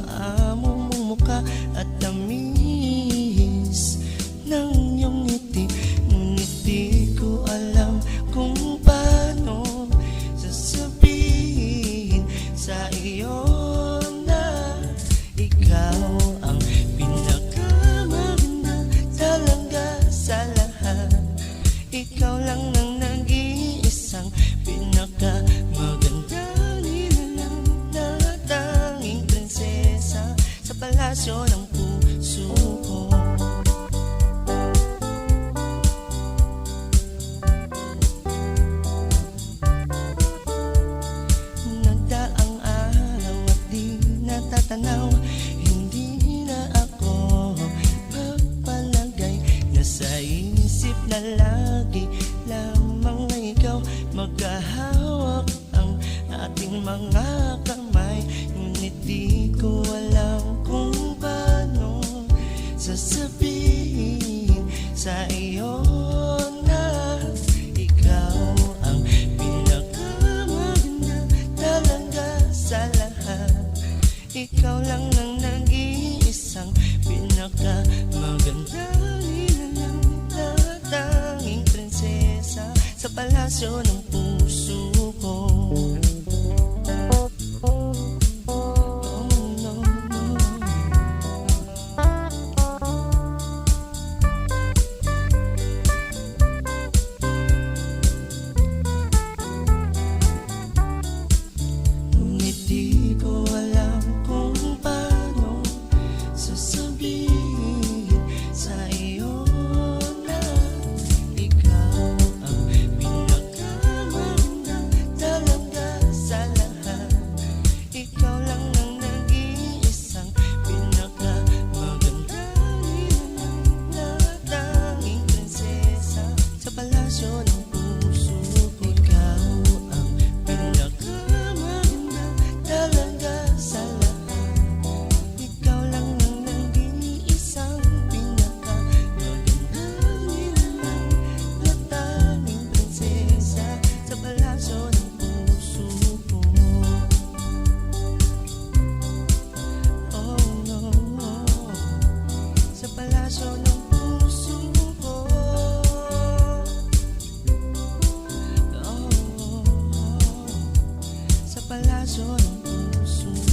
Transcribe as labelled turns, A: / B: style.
A: maamo mong mukha at tamis ng iyong ngiti. Ngunit di ko alam kung paano sasabihin sa iyo na ikaw ang pinakamaganda talaga sa lahat. Ikaw lang ang nag-iisang pinakamaganda, nilalang na tanging prinsesa sa palasyo ng puso ko. Nagdaang araw at di natatanaw, hindi na ako papalagay. Nasa isip na lagi lamang na ikaw, magkahawak ang ating mga kamay. Ngunit di ko alam kung paano sasabihin sa iyo na ikaw ang pinakamaganda talaga sa lahat. Ikaw lang ang nag-iisang pinakamaganda, nilalang na tanging prinsesa sa palasyo ng puso ko. Ngunit di ko alam kung paano sasabihin sa iyo na ikaw ang pinakamaganda talaga sa lahat. Ikaw lang ang nag-iisang pinakamaganda, nilalang na tanging prinsesa sa palasyo ng puso ko. Ikaw ang pinakamaganda talaga sa lahat. Ikaw lang ang nag-iisang pinakamaganda, nilalang na tanging prinsesa sa palasyo ng puso ko. Oh no, sa palasyo ng puso ko. Oh, sa palasyo ng puso ko.